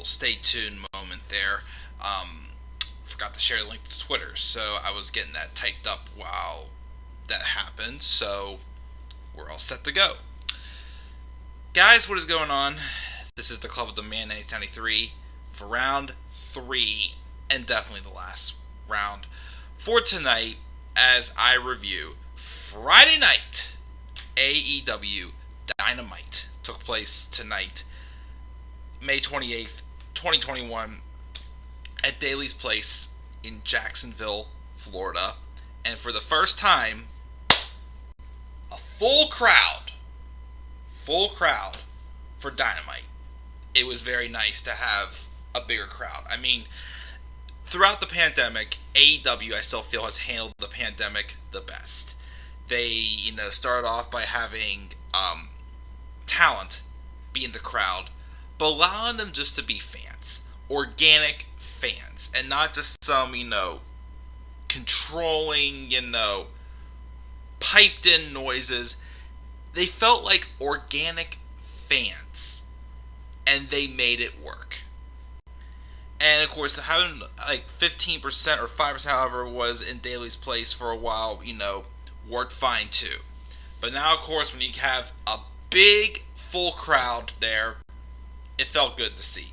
little stay tuned moment there. Forgot to share the link to Twitter, so I was getting that typed up while that happened, so we're all set to go. Guys, what is going on? This is the Club of the Man 1993 for round 3, and definitely the last round for tonight as I review Friday night AEW Dynamite. Took place tonight, May 28th, 2021, at Daly's Place in Jacksonville, Florida. And for the first time, a full crowd for Dynamite. It was very nice to have a bigger crowd. I mean, throughout the pandemic, AEW I still feel has handled the pandemic the best. They, started off by having talent be in the crowd, but allowing them just to be fans, organic fans, and not just some, controlling, piped in noises. They felt like organic fans, and they made it work. And of course, having like 15% or 5%, however it was, in Daly's Place for a while, worked fine too. But now, of course, when you have a big, full crowd there, it felt good to see.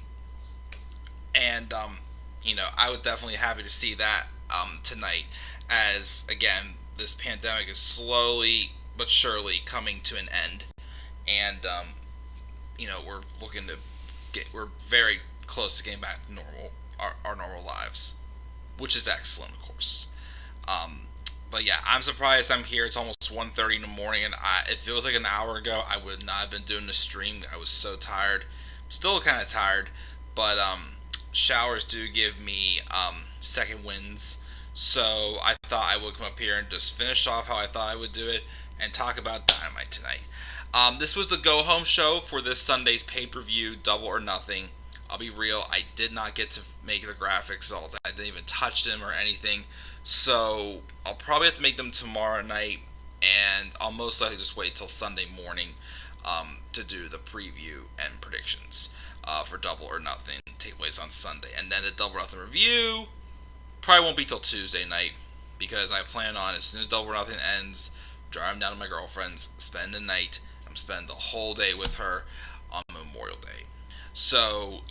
And, I was definitely happy to see that tonight, as, again, this pandemic is slowly but surely coming to an end. And, we're very close to getting back to normal, our normal lives, which is excellent, of course. But yeah, I'm surprised I'm here. It's almost 1:30 in the morning, and it feels like an hour ago I would not have been doing the stream. I was so tired. Still kind of tired, but showers do give me second winds. So I thought I would come up here and just finish off how I thought I would do it and talk about Dynamite tonight. This was the go-home show for this Sunday's pay-per-view, Double or Nothing. I'll be real, I did not get to make the graphics all the time. I didn't even touch them or anything. So I'll probably have to make them tomorrow night, and I'll most likely just wait till Sunday morning to do the preview and predictions for Double or Nothing. Take place on Sunday. And then the Double or Nothing review probably won't be till Tuesday night, because I plan on, as soon as Double or Nothing ends, driving down to my girlfriend's, spend the night. I'm spending the whole day with her on Memorial Day. So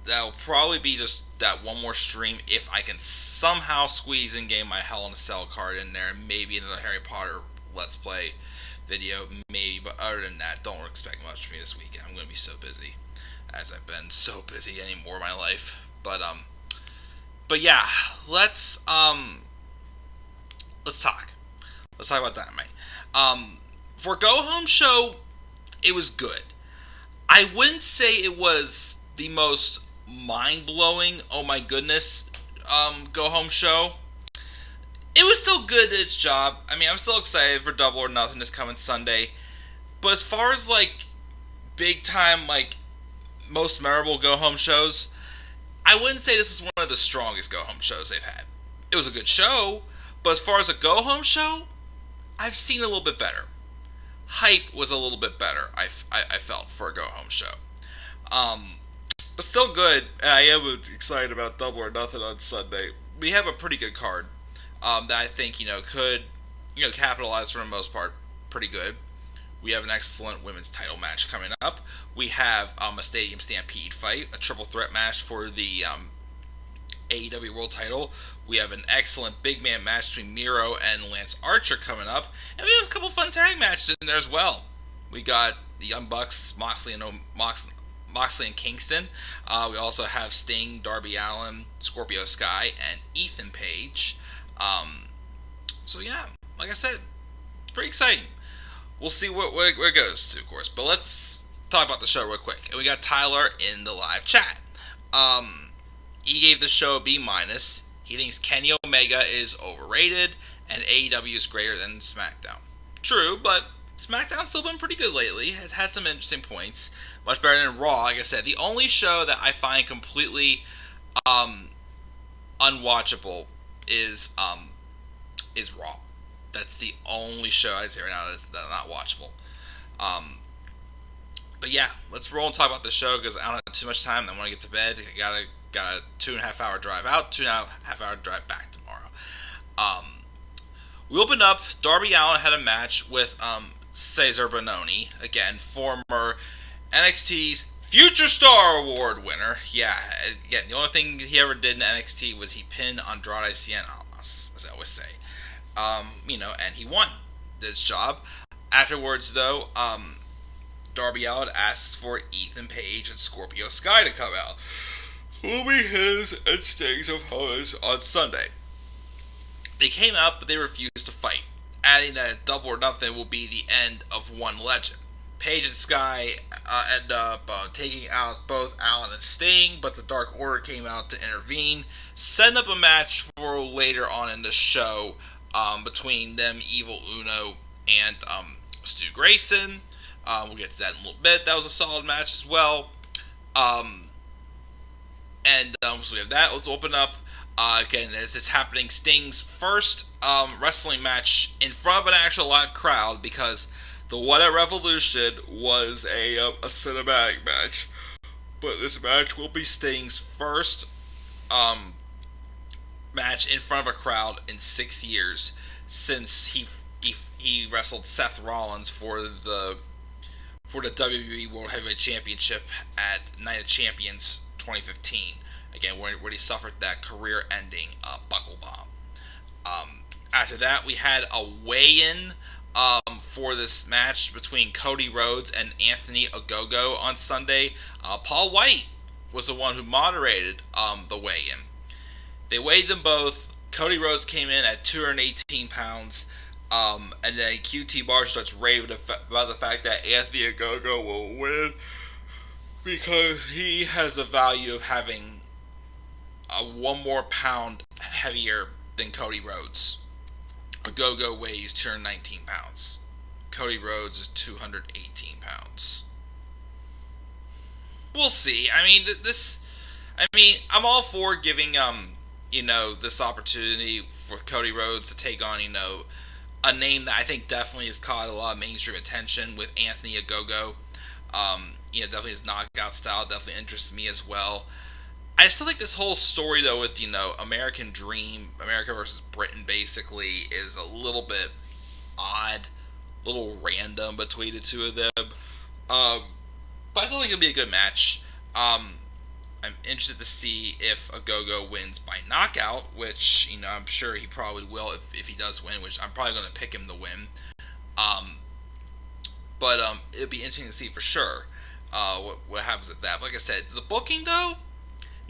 that'll probably be just that one more stream if I can somehow squeeze in game my Hell in a Cell card in there, and maybe another Harry Potter Let's Play video, maybe. But other than that, don't expect much from me this weekend. I'm going to be so busy, as I've been so busy anymore in my life. But yeah, let's talk. Let's talk about Dynamite. For Go Home show, it was good. I wouldn't say it was the most mind-blowing, oh my goodness, Go Home show. It was still good at its job. I mean, I'm still excited for Double or Nothing this coming Sunday. But as far as, big time, most memorable Go Home shows, I wouldn't say this was one of the strongest Go Home shows they've had. It was a good show, but as far as a Go Home show, I've seen a little bit better. Hype was a little bit better, I felt, for a Go Home show. But still good, and I am excited about Double or Nothing on Sunday. We have a pretty good card that I think, could, capitalize for the most part pretty good. We have an excellent women's title match coming up. We have a Stadium Stampede fight, a triple threat match for the AEW World title. We have an excellent big man match between Miro and Lance Archer coming up. And we have a couple fun tag matches in there as well. We got the Young Bucks, Moxley and Kingston. We also have Sting, Darby Allin, Scorpio Sky, and Ethan Page. So yeah, like I said, it's pretty exciting. We'll see where it goes to, of course. But let's talk about the show real quick. And we got Tyler in the live chat. He gave the show a B-. He thinks Kenny Omega is overrated, and AEW is greater than SmackDown. True, but SmackDown's still been pretty good lately. It had some interesting points. Much better than Raw, like I said. The only show that I find completely unwatchable is Raw. That's the only show I'd say right now that's not watchable. But yeah, let's roll and talk about the show because I don't have too much time. I want to get to bed. I got a 2.5 hour drive out, 2.5 hour drive back tomorrow. Um, we opened up. Darby Allin had a match with Cesar Bononi, again, former NXT's Future Star Award winner. Yeah, again, the only thing he ever did in NXT was he pinned Andrade Cien Almas, as I always say. And he won this job. Afterwards, though, Darby Allin asks for Ethan Page and Scorpio Sky to come out. Will be his and Sting's opponents on Sunday. They came out, but they refused to fight, adding that Double or Nothing will be the end of one legend. Page and Sky end up taking out both Allin and Sting, but the Dark Order came out to intervene, setting up a match for later on in the show between them, Evil Uno, and Stu Grayson. We'll get to that in a little bit. That was a solid match as well. So we have that. Let's open up. Again, as it's happening, Sting's first wrestling match in front of an actual live crowd, because the one at Revolution was a cinematic match. But this match will be Sting's first match in front of a crowd in 6 years, since he wrestled Seth Rollins for the WWE World Heavyweight Championship at Night of Champions 2015. Again, where he suffered that career-ending buckle bomb. After that, we had a weigh-in for this match between Cody Rhodes and Anthony Ogogo on Sunday. Paul White was the one who moderated the weigh-in. They weighed them both. Cody Rhodes came in at 218 pounds. And then QT Bar starts raving about the fact that Anthony Ogogo will win because he has the value of having one more pound heavier than Cody Rhodes. Ogogo weighs 219 pounds. Cody Rhodes is 218 pounds. We'll see. I'm all for giving this opportunity for Cody Rhodes to take on a name that I think definitely has caught a lot of mainstream attention with Anthony Ogogo. Definitely his knockout style definitely interests me as well. I still think this whole story, though, with, American Dream, America versus Britain, basically, is a little bit odd, a little random between the two of them. But I still think it'll be a good match. I'm interested to see if Ogogo wins by knockout, which, I'm sure he probably will if he does win, which I'm probably going to pick him to win. But it'll be interesting to see for sure what happens with that. But like I said, the booking, though,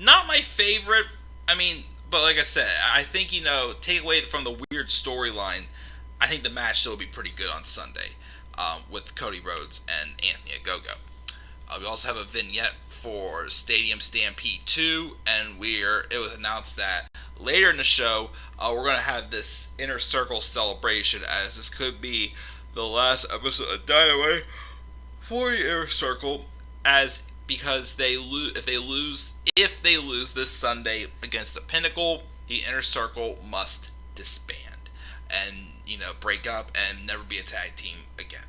not my favorite. But like I said, I think, take away from the weird storyline, I think the match still will be pretty good on Sunday with Cody Rhodes and Anthony Ogogo. We also have a vignette for Stadium Stampede 2, and it was announced that later in the show, we're going to have this Inner Circle celebration, as this could be the last episode of Dynamite for the Inner Circle, because if they lose this Sunday against the Pinnacle, the Inner Circle must disband and break up and never be a tag team again.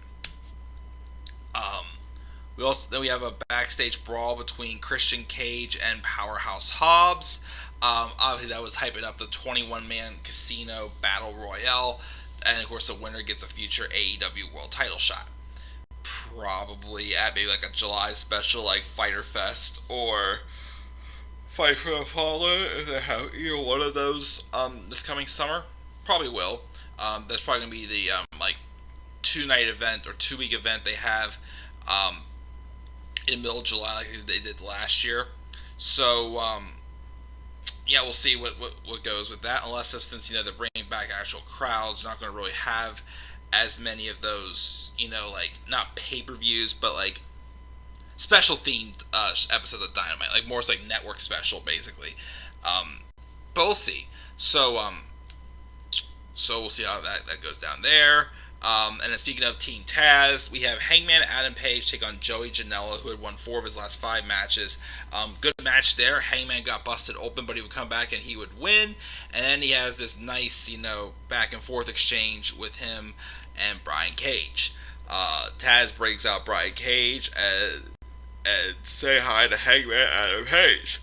We have a backstage brawl between Christian Cage and Powerhouse Hobbs. Obviously, that was hyping up the 21-man Casino Battle Royale, and of course, the winner gets a future AEW World Title shot. Probably at maybe like a July special, like Fyter Fest or Fight for the Fallen, if they have either one of those this coming summer. Probably will. That's probably gonna be the 2-night event or 2-week event they have in the middle of July, like they did last year. So we'll see what goes with that. Unless since they're bringing back actual crowds, they're not going to really have as many of those, not pay-per-views, but special themed episodes of Dynamite, more it's network special basically. But we'll see. So we'll see how that goes down there. And then speaking of Team Taz, we have Hangman Adam Page take on Joey Janella, who had won 4 of his last 5 matches. Good match there. Hangman got busted open, but he would come back and he would win. And then he has this nice, back and forth exchange with him and Brian Cage. Taz brings out Brian Cage and say hi to Hangman Adam Page.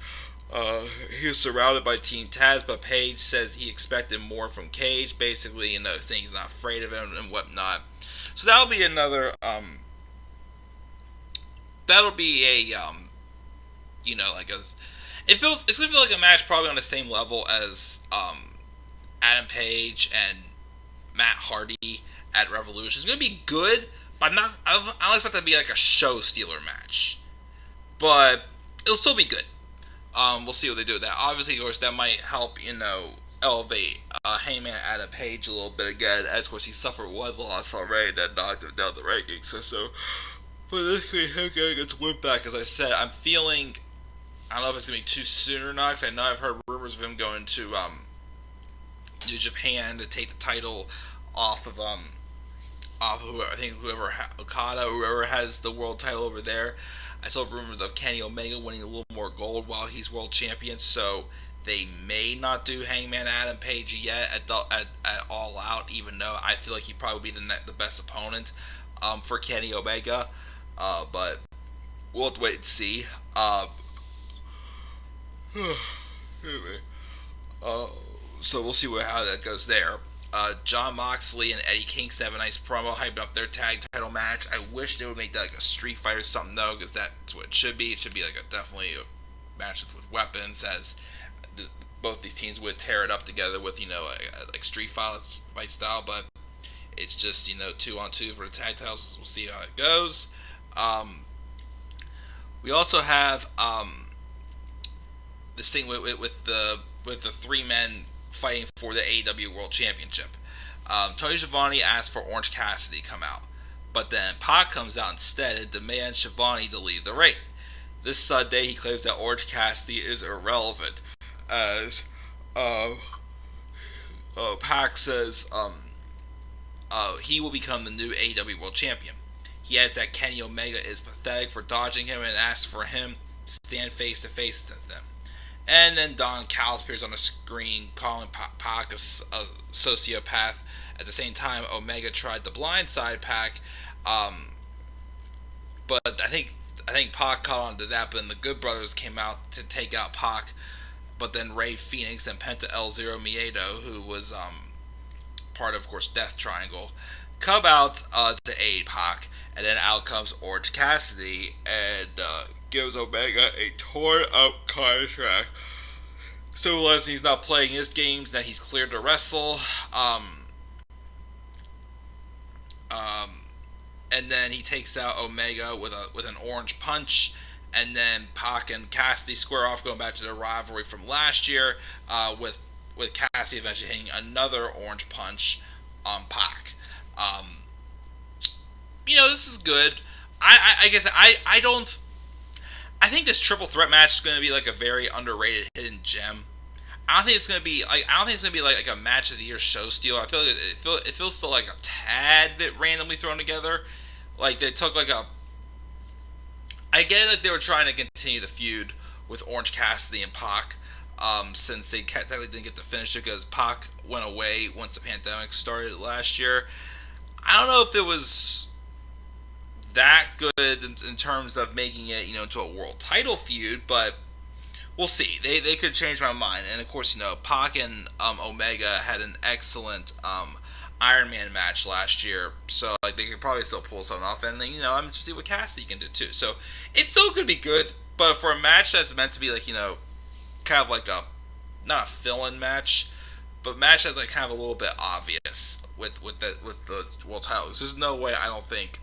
He's surrounded by Team Taz, but Page says he expected more from Cage, basically, saying he's not afraid of him and whatnot. So that'll be another, that'll be a, like it's gonna feel like a match probably on the same level as, Adam Page and Matt Hardy at Revolution. It's gonna be good, but I don't expect that to be like a show stealer match. But it'll still be good. We'll see what they do with that. Obviously, of course, that might help, elevate Hangman Adam Page a little bit again. As, of course, he suffered one loss already that knocked him down the rankings. So but this week, him getting his win back, as I said, I'm feeling, I don't know if it's going to be too soon or not, because I know I've heard rumors of him going to New Japan to take the title off of whoever, I think Okada, whoever has the world title over there. I saw rumors of Kenny Omega winning a little more gold while he's world champion, so they may not do Hangman Adam Page yet at All Out, even though I feel like he'd probably be the best opponent for Kenny Omega. But we'll have to wait and see. So we'll see how that goes there. Jon Moxley and Eddie Kingston have a nice promo hyping up their tag title match. I wish they would make that like a street fight or something, though, because that's what it should be. It should be like definitely a match with weapons, as both these teams would tear it up together with, like street fight style, but it's just, 2-on-2 for the tag titles. We'll see how it goes. We also have this thing with the three men fighting for the AEW World Championship. Tony Schiavone asked for Orange Cassidy to come out, but then Pac comes out instead and demands Schiavone to leave the ring. This Sunday, he claims that Orange Cassidy is irrelevant, as Pac says he will become the new AEW World Champion. He adds that Kenny Omega is pathetic for dodging him and asks for him to stand face to face with them. And then Don Callis appears on the screen, calling Pac a sociopath. At the same time, Omega tried to blindside Pac, but I think Pac caught on to that. But then the Good Brothers came out to take out Pac. But then Rey Fenix and Penta El Zero Miedo, who was part of course, Death Triangle, come out to aid Pac. And then out comes Orange Cassidy and gives Omega a torn up contract, symbolizing he's not playing his games, that he's cleared to wrestle. And then he takes out Omega with an orange punch, and then Pac and Cassidy square off, going back to their rivalry from last year, with Cassidy eventually hitting another orange punch on Pac. This is good. I guess I don't. I think this triple threat match is going to be like a very underrated hidden gem. I don't think it's going to be like a match of the year show steal. I feel like it feels still like a tad bit randomly thrown together. Like they took like a. I get it, like they were trying to continue the feud with Orange Cassidy and Pac, since they technically didn't get to finish it because Pac went away once the pandemic started last year. I don't know if it was that good in terms of making it, into a world title feud, but we'll see. They could change my mind. And of course, Pac and Omega had an excellent Iron Man match last year, so like they could probably still pull something off. And then I'm just see what Cassidy can do too. So it's still going to be good, but for a match that's meant to be like kind of like a not a fill-in match, but match that's like kind of a little bit obvious with the world title. There's no way, I don't think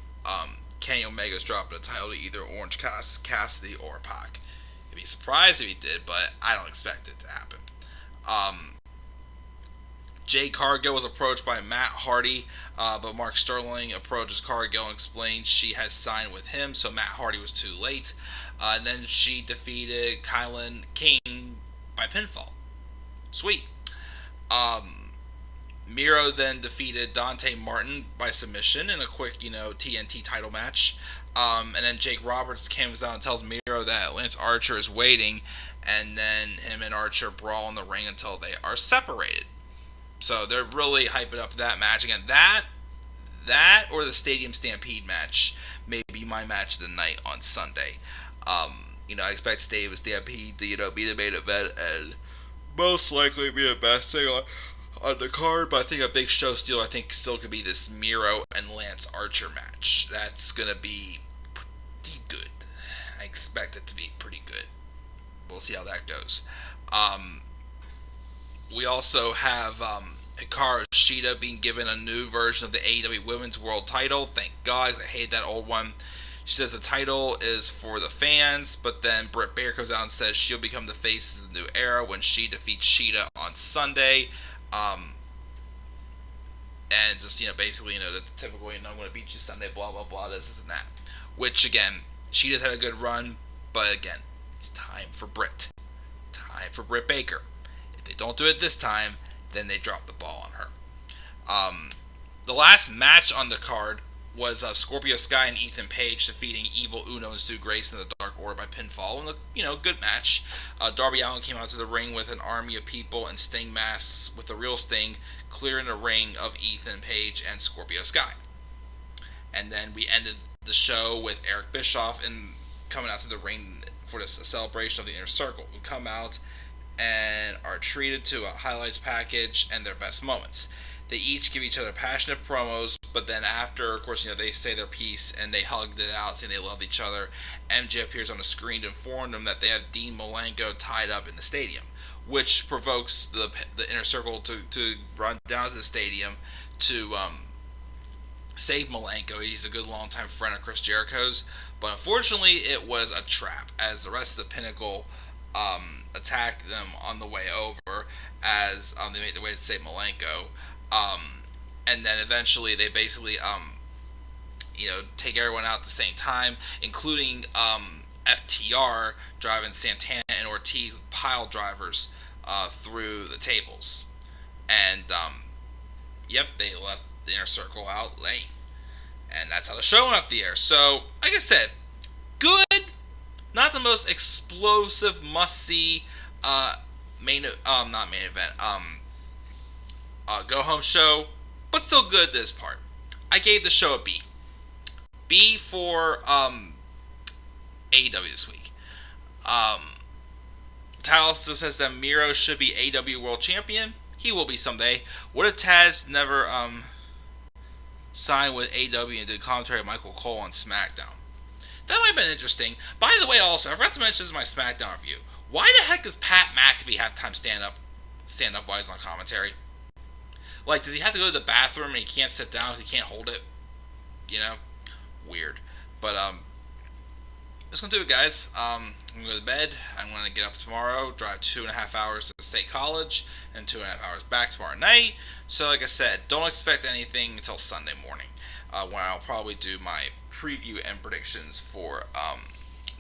Kenny Omega's dropping a title to either Orange Cassidy or Pac. I'd be surprised if he did, but I don't expect it to happen. Jay Cargill was approached by Matt Hardy, but Mark Sterling approaches Cargill and explains she has signed with him, so Matt Hardy was too late. And then she defeated Kylan King by pinfall. Sweet. Miro then defeated Dante Martin by submission in a quick, TNT title match. And then Jake Roberts comes out and tells Miro that Lance Archer is waiting, and then him and Archer brawl in the ring until they are separated. So they're really hyping up that match again. That or the Stadium Stampede match may be my match of the night on Sunday. I expect Stadium Stampede to, be the main event and most likely be the best thing on the card. But I think a big show steal, I think, still could be this Miro and Lance Archer match. That's gonna be pretty good. I expect it to be pretty good. We'll see how that goes. We also have Hikaru Shida being given a new version of the AEW Women's World Title. Thank God, I hate that old one. She says the title is for the fans, but then Britt Baker comes out and says she'll become the face of the new era when she defeats Shida on Sunday. And just, basically, the typical, I'm going to beat you Sunday, blah, blah, blah, this and that. Which, again, Shida's had a good run, but again, it's time for Britt. Time for Britt Baker. If they don't do it this time, then they drop the ball on her. The last match on the card was Scorpio Sky and Ethan Page defeating Evil Uno and Stu Grayson in the Dark Order by pinfall. And good match. Darby Allin came out to the ring with an army of people and Sting masks with the real Sting clearing the ring of Ethan Page and Scorpio Sky. And then we ended the show with Eric Bischoff coming out to the ring for this celebration of the Inner Circle, who come out and are treated to a highlights package and their best moments. They each give each other passionate promos, but then after, of course, they say their piece and they hugged it out saying they love each other. MJ appears on the screen to inform them that they have Dean Malenko tied up in the stadium, which provokes the Inner Circle to run down to the stadium to save Malenko. He's a good longtime friend of Chris Jericho's, but unfortunately it was a trap as the rest of the Pinnacle attacked them on the way over as they made their way to save Malenko. And then eventually they basically, take everyone out at the same time, including FTR driving Santana and Ortiz with pile drivers through the tables. And, they left the Inner Circle out late. And that's how the show went off the air. So, like I said, good. Not the most explosive, must-see not main event, go-home show, but still good this part. I gave the show a B. B for AEW this week. Tyler says that Miro should be AEW World Champion. He will be someday. What if Taz never signed with AEW and did commentary with Michael Cole on SmackDown? That might have been interesting. By the way, also, I forgot to mention this in my SmackDown review. Why the heck does Pat McAfee have time stand up while he's on commentary? Like, does he have to go to the bathroom and he can't sit down because he can't hold it? Weird. But, that's going to do it, guys. I'm going to go to bed. I'm going to get up tomorrow, drive 2.5 hours to State College, and 2.5 hours back tomorrow night. So, like I said, don't expect anything until Sunday morning, when I'll probably do my preview and predictions for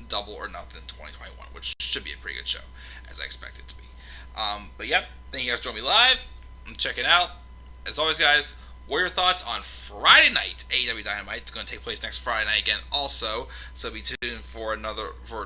Double or Nothing 2021, which should be a pretty good show, as I expect it to be. But, yep, thank you guys for joining me live. I'm checking out. As always, guys, what are your thoughts on Friday night AEW Dynamite? It's going to take place next Friday night again also, so be tuned for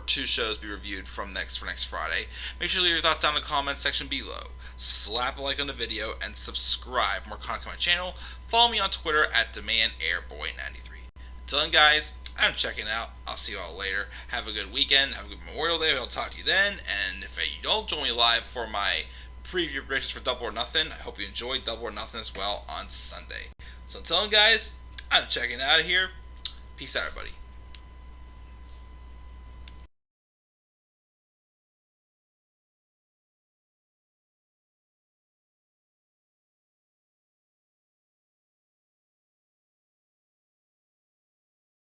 2 shows be reviewed for next Friday. Make sure to leave your thoughts down in the comments section below. Slap a like on the video and subscribe for more content on my channel. Follow me on Twitter at DemandAirBoy93. Until then, guys, I'm checking out. I'll see you all later. Have a good weekend. Have a good Memorial Day. I'll talk to you then. And if you don't join me live for my preview predictions for Double or Nothing, I hope you enjoyed Double or Nothing as well on Sunday. So until then, guys, I'm checking out of here. Peace out, everybody.